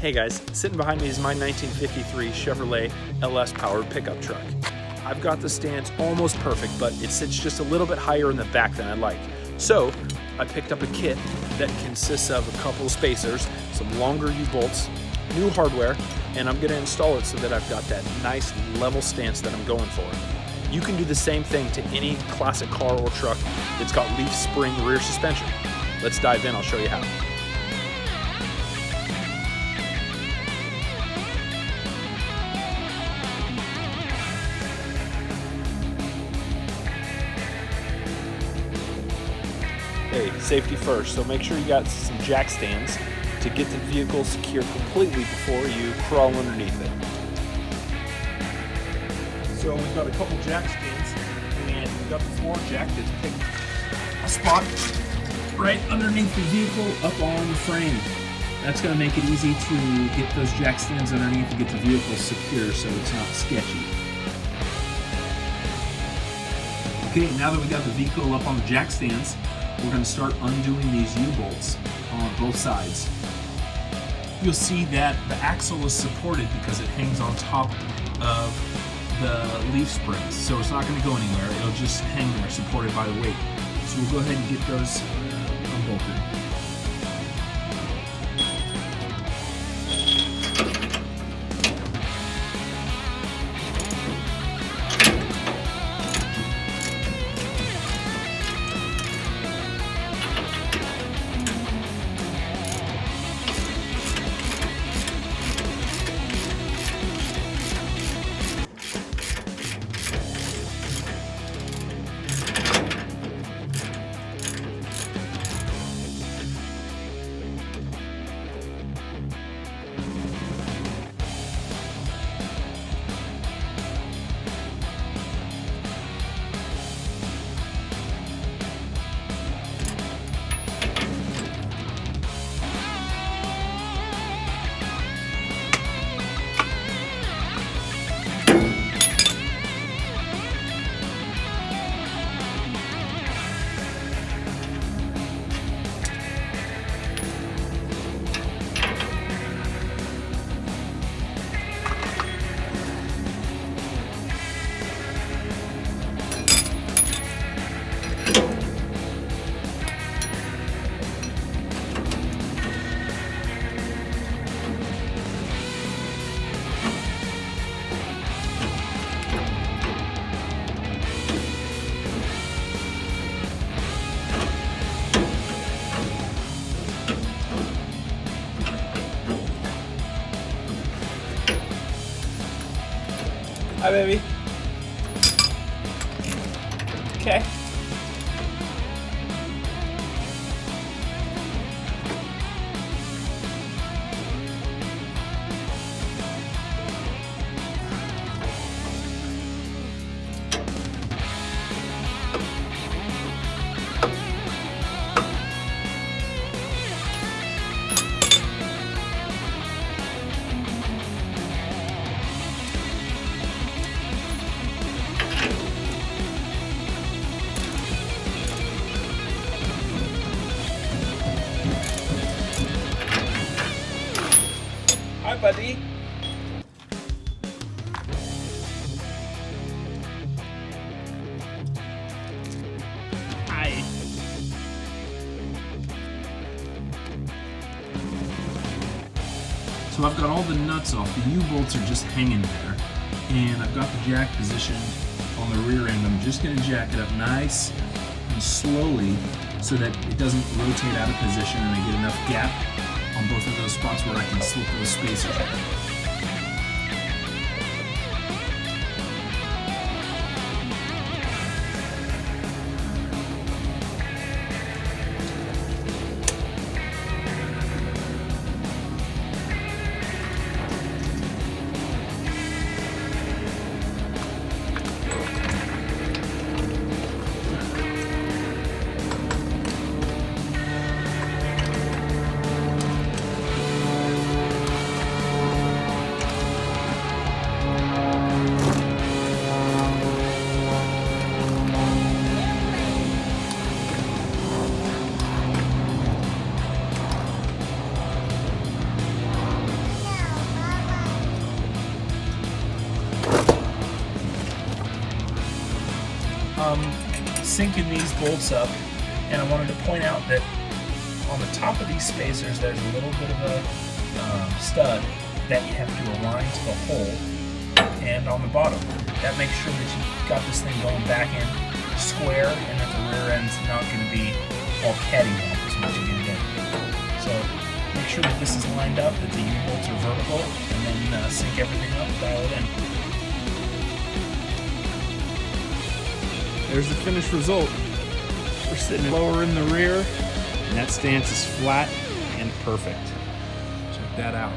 Hey guys, sitting behind me is my 1953 Chevrolet LS powered pickup truck. I've got the stands almost perfect, but it sits just a little bit higher in the back than I'd like. So I picked up a kit that consists of a couple of spacers, some longer U-bolts, new hardware, and I'm going to install it so that I've got that nice level stance that I'm going for. You can do the same thing to any classic car or truck that's got leaf spring rear suspension. Let's dive in, I'll show you how. Hey, safety first, so make sure you got some jack stands to get the vehicle secured completely before you crawl underneath it. So we've got a couple jack stands, and we've got the floor jack that's picked a spot right underneath the vehicle up on the frame. That's going to make it easy to get those jack stands underneath and get the vehicle secure so it's not sketchy. Okay, now that we got the vehicle up on the jack stands, we're going to start undoing these U-bolts on both sides. You'll see that the axle is supported because it hangs on top of the leaf springs, so it's not going to go anywhere. It'll just hang there supported by the weight. So we'll go ahead and get those unbolted. Hi, baby. Okay. Hi, buddy. Hi. So I've got all the nuts off. The U-bolts are just hanging there. And I've got the jack positioned on the rear end. I'm just going to jack it up nice and slowly so that it doesn't rotate out of position and I get enough gap on both of those spots where I can slip those spacers in. syncing these bolts up, and I wanted to point out that on the top of these spacers there's a little bit of a stud that you have to align to the hole, and on the bottom. That makes sure that you got this thing going back in square and that the rear end's not going to be all cattywampus as much as you get it in. So make sure that this is lined up, that the U-bolts are vertical, and then sync everything up, dial it in. There's the finished result. We're sitting lower in the rear, and that stance is flat and perfect. Check that out.